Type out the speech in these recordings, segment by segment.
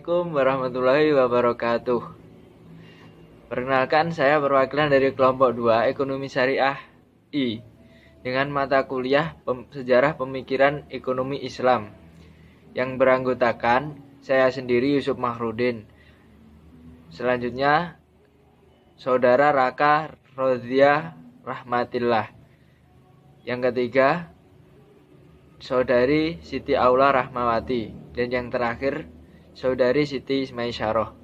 Assalamualaikum warahmatullahi wabarakatuh. Perkenalkan, saya perwakilan dari kelompok 2 Ekonomi Syariah I dengan mata kuliah Sejarah Pemikiran Ekonomi Islam yang beranggotakan saya sendiri Yusuf Mahrudin. Selanjutnya Saudara Raka Rodia Rahmatillah. Yang ketiga Saudari Siti Aula Rahmawati. Dan yang terakhir Saudari Siti Maisyarah.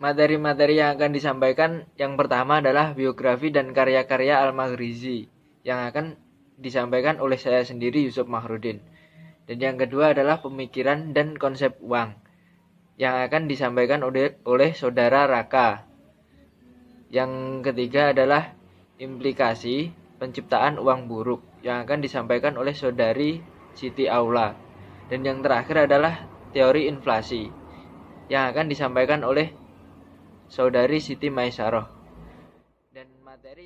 Materi-materi yang akan disampaikan yang pertama adalah biografi dan karya-karya Al-Maghrizi yang akan disampaikan oleh saya sendiri Yusuf Mahrudin. Dan yang kedua adalah pemikiran dan konsep uang yang akan disampaikan oleh Saudara Raka. Yang ketiga adalah implikasi penciptaan uang buruk yang akan disampaikan oleh Saudari Siti Aula. Dan yang terakhir adalah teori inflasi yang akan disampaikan oleh Saudari Siti Maisyarah. Dan materi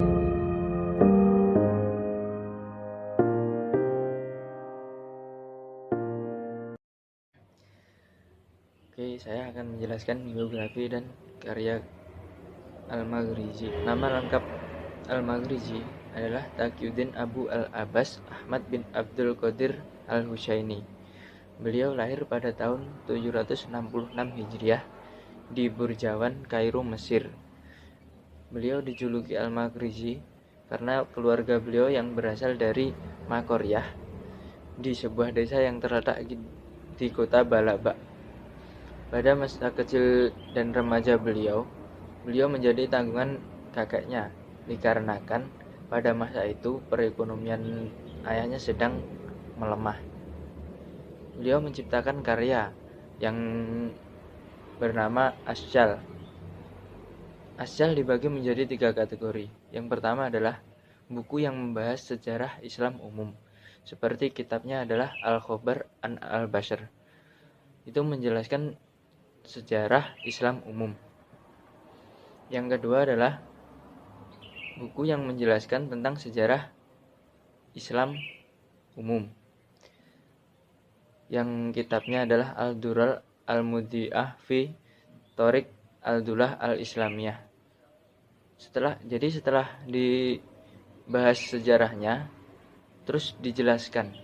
Oke, saya akan menjelaskan biografi dan karya Al-Maghrizi. Nama lengkap Al-Maghrizi adalah Taqiyuddin Abu Al-Abbas Ahmad bin Abdul Qadir Al-Husaini. Beliau lahir pada tahun 766 Hijriah di Burjawan, Kairo, Mesir. Beliau dijuluki Al-Maghrizi karena keluarga beliau yang berasal dari Makoryah di sebuah desa yang terletak di kota Balaba. Pada masa kecil dan remaja beliau menjadi tanggungan kakeknya dikarenakan pada masa itu perekonomian ayahnya sedang melemah. Beliau menciptakan karya yang bernama Asyal. Asyal dibagi menjadi 3 kategori. Yang pertama adalah buku yang membahas sejarah Islam umum, seperti kitabnya adalah Al-Khobar an Al-Bashar. Itu menjelaskan sejarah Islam umum. Yang kedua adalah buku yang menjelaskan tentang sejarah Islam umum, yang kitabnya adalah Al-Dural Al-Mudi'ah fi Thoriq Al-Dulah Al-Islamiyah. Setelah dibahas sejarahnya, terus dijelaskan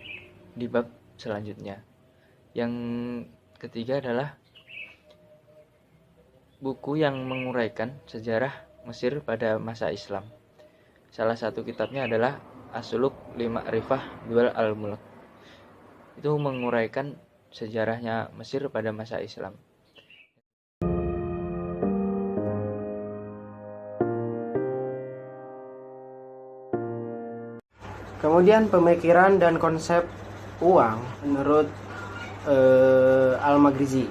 di bab selanjutnya. Yang ketiga adalah buku yang menguraikan sejarah Mesir pada masa Islam. Salah satu kitabnya adalah As-Suluk li Ma'rifah Dual Al-Mulk. Itu menguraikan sejarahnya Mesir pada masa Islam. Kemudian pemikiran dan konsep uang menurut Al-Maghrizi.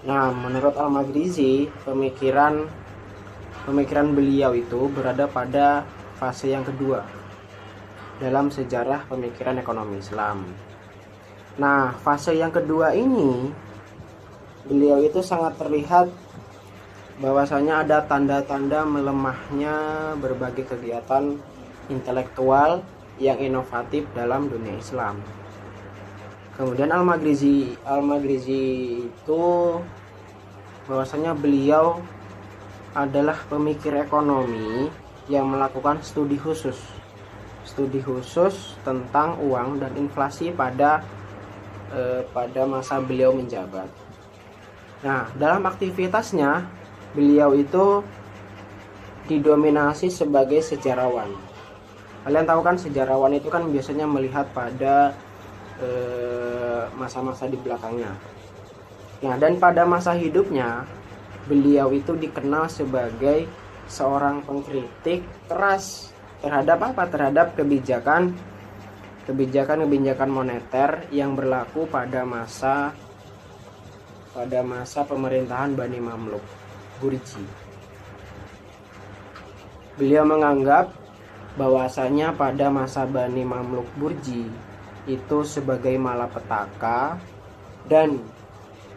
Nah, menurut Al-Maghrizi, pemikiran beliau itu berada pada fase yang kedua dalam sejarah pemikiran ekonomi Islam. Nah, fase yang kedua ini beliau itu sangat terlihat bahwasanya ada tanda-tanda melemahnya berbagai kegiatan intelektual yang inovatif dalam dunia Islam. Kemudian Al-Maghrizi itu bahwasanya beliau adalah pemikir ekonomi yang melakukan studi khusus tentang uang dan inflasi pada masa beliau menjabat. Nah, dalam aktivitasnya beliau itu didominasi sebagai sejarawan. Kalian tahu kan, sejarawan itu kan biasanya melihat pada masa-masa di belakangnya. Nah, dan pada masa hidupnya beliau itu dikenal sebagai seorang pengkritik keras terhadap kebijakan moneter yang berlaku pada masa pemerintahan Bani Mamluk Burji. Beliau menganggap bahwasanya pada masa Bani Mamluk Burji itu sebagai malapetaka dan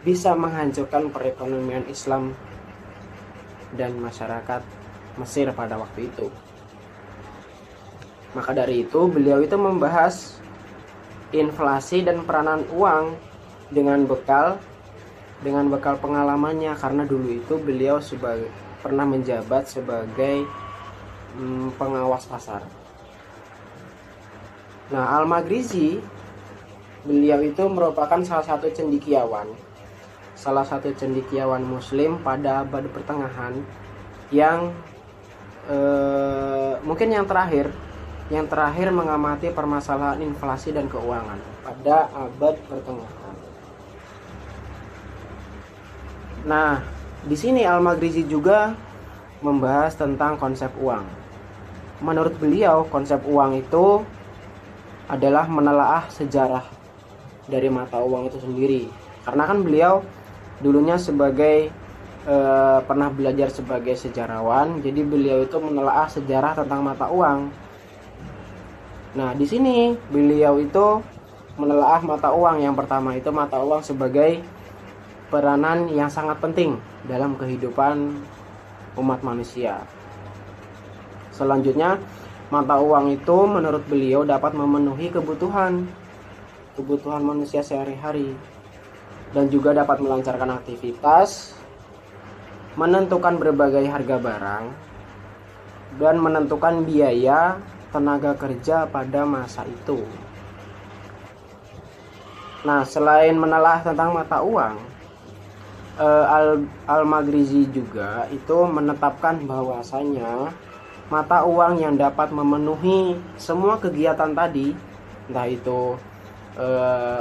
bisa menghancurkan perekonomian Islam dan masyarakat Mesir pada waktu itu. Maka dari itu beliau itu membahas inflasi dan peranan uang dengan bekal pengalamannya, karena dulu itu beliau pernah menjabat sebagai pengawas pasar. Nah, Al-Maghrizi, beliau itu merupakan salah satu cendekiawan muslim pada abad pertengahan yang mungkin yang terakhir mengamati permasalahan inflasi dan keuangan pada abad pertengahan. Nah, di sini Al-Maghrizi juga membahas tentang konsep uang. Menurut beliau, konsep uang itu adalah menelaah sejarah dari mata uang itu sendiri. Karena kan beliau dulunya pernah belajar sebagai sejarawan, jadi beliau itu menelaah sejarah tentang mata uang. Nah, di sini beliau itu menelaah mata uang. Yang pertama itu mata uang sebagai peranan yang sangat penting dalam kehidupan umat manusia. Selanjutnya, mata uang itu menurut beliau dapat memenuhi kebutuhan manusia sehari-hari dan juga dapat melancarkan aktivitas, menentukan berbagai harga barang, dan menentukan biaya tenaga kerja pada masa itu. Nah, selain menelaah tentang mata uang, Al-Maghrizi juga itu menetapkan bahwasanya mata uang yang dapat memenuhi semua kegiatan tadi, entah itu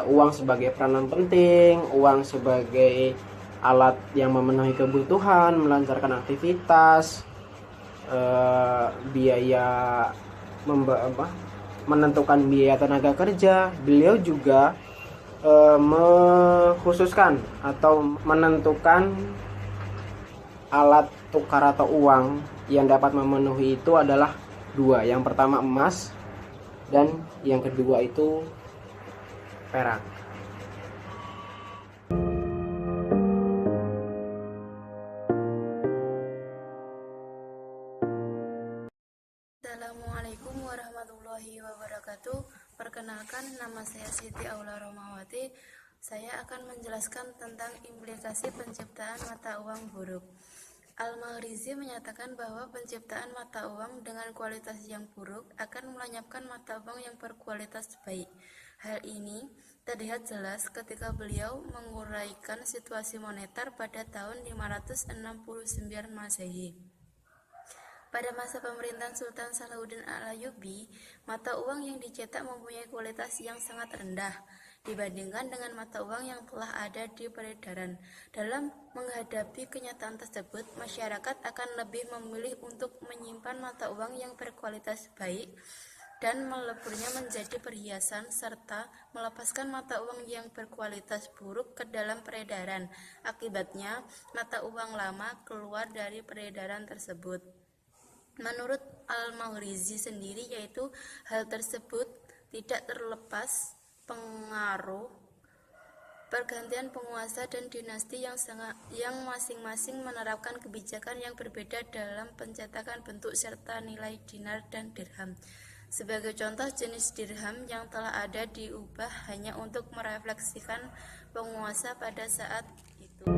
uang sebagai peranan penting, uang sebagai alat yang memenuhi kebutuhan, melancarkan aktivitas, biaya menentukan biaya tenaga kerja. Beliau juga mengkhususkan atau menentukan alat tukar atau uang yang dapat memenuhi itu adalah dua. Yang pertama emas dan yang kedua itu perak. Assalamualaikum warahmatullahi wabarakatuh. Perkenalkan, nama saya Siti Aula Romawati. Saya akan menjelaskan tentang implikasi penciptaan mata uang buruk. Al-Maghrizi menyatakan bahwa penciptaan mata uang dengan kualitas yang buruk akan melenyapkan mata uang yang berkualitas baik. Hal ini terlihat jelas ketika beliau menguraikan situasi moneter pada tahun 569 Masehi. Pada masa pemerintahan Sultan Salahuddin Al-Ayyubi, mata uang yang dicetak mempunyai kualitas yang sangat rendah dibandingkan dengan mata uang yang telah ada di peredaran. Dalam menghadapi kenyataan tersebut, masyarakat akan lebih memilih untuk menyimpan mata uang yang berkualitas baik dan meleburnya menjadi perhiasan serta melepaskan mata uang yang berkualitas buruk ke dalam peredaran. Akibatnya, mata uang lama keluar dari peredaran tersebut. Menurut Al-Maghrizi sendiri, yaitu hal tersebut tidak terlepas pengaruh pergantian penguasa dan dinasti yang masing-masing menerapkan kebijakan yang berbeda dalam pencetakan bentuk serta nilai dinar dan dirham. Sebagai contoh, jenis dirham yang telah ada diubah hanya untuk merefleksikan penguasa pada saat itu.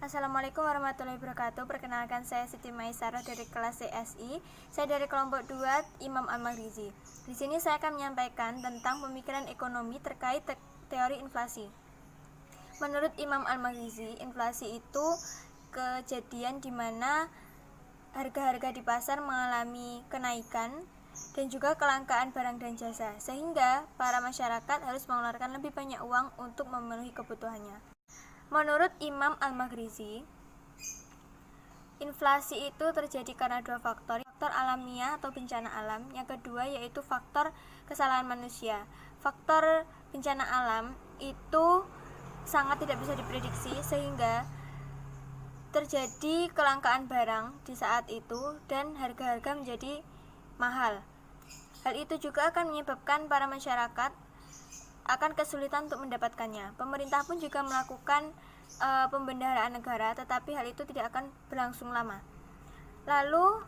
Assalamualaikum warahmatullahi wabarakatuh. Perkenalkan, saya Siti Maisarah dari kelas CSI. Saya dari kelompok 2 Imam Al-Maghrizi. Di sini saya akan menyampaikan tentang pemikiran ekonomi terkait teori inflasi. Menurut Imam Al-Maghrizi, inflasi itu kejadian di mana harga-harga di pasar mengalami kenaikan dan juga kelangkaan barang dan jasa, sehingga para masyarakat harus mengeluarkan lebih banyak uang untuk memenuhi kebutuhannya. Menurut Imam Al-Maghrizi, inflasi itu terjadi karena dua faktor alamiah atau bencana alam, yang kedua yaitu faktor kesalahan manusia. Faktor bencana alam itu sangat tidak bisa diprediksi sehingga terjadi kelangkaan barang di saat itu dan harga-harga menjadi mahal. Hal itu juga akan menyebabkan para masyarakat akan kesulitan untuk mendapatkannya. Pemerintah pun juga melakukan pembendaharaan negara, tetapi hal itu tidak akan berlangsung lama. Lalu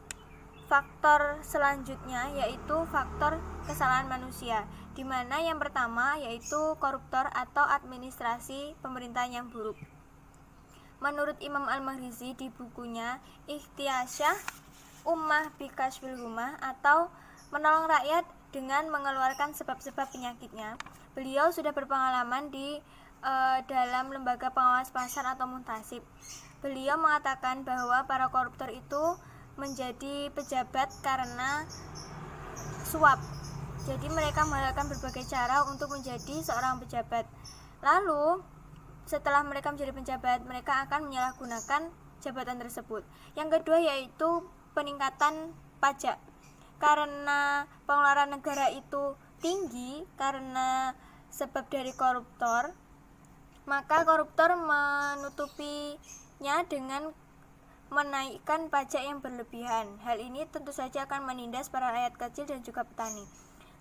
faktor selanjutnya yaitu faktor kesalahan manusia, di mana yang pertama yaitu koruptor atau administrasi pemerintahan yang buruk. Menurut Imam Al-Maghrizi di bukunya Ikhtiasyah Ummah Bikashfil Humah atau menolong rakyat dengan mengeluarkan sebab-sebab penyakitnya, beliau sudah berpengalaman di dalam lembaga pengawas pasar atau muntasib. Beliau mengatakan bahwa para koruptor itu menjadi pejabat karena suap. Jadi mereka melakukan berbagai cara untuk menjadi seorang pejabat. Lalu setelah mereka menjadi pejabat, mereka akan menyalahgunakan jabatan tersebut. Yang kedua yaitu peningkatan pajak. Karena pengeluaran negara itu tinggi karena sebab dari koruptor, maka koruptor menutupinya dengan menaikkan pajak yang berlebihan. Hal ini tentu saja akan menindas para rakyat kecil dan juga petani.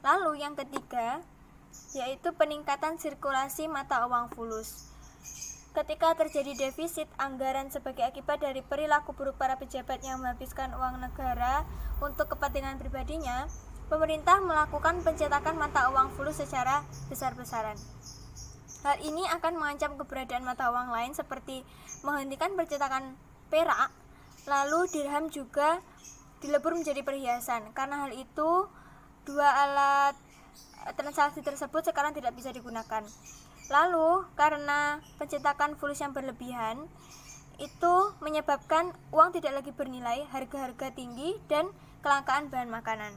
Lalu yang ketiga yaitu peningkatan sirkulasi mata uang fulus. Ketika terjadi defisit anggaran sebagai akibat dari perilaku buruk para pejabat yang menghabiskan uang negara untuk kepentingan pribadinya, pemerintah melakukan pencetakan mata uang fulus secara besar-besaran. Hal ini akan mengancam keberadaan mata uang lain seperti menghentikan percetakan perak, lalu dirham juga dilebur menjadi perhiasan. Karena hal itu, dua alat transaksi tersebut sekarang tidak bisa digunakan. Lalu, karena pencetakan fulus yang berlebihan, itu menyebabkan uang tidak lagi bernilai, harga-harga tinggi, dan kelangkaan bahan makanan.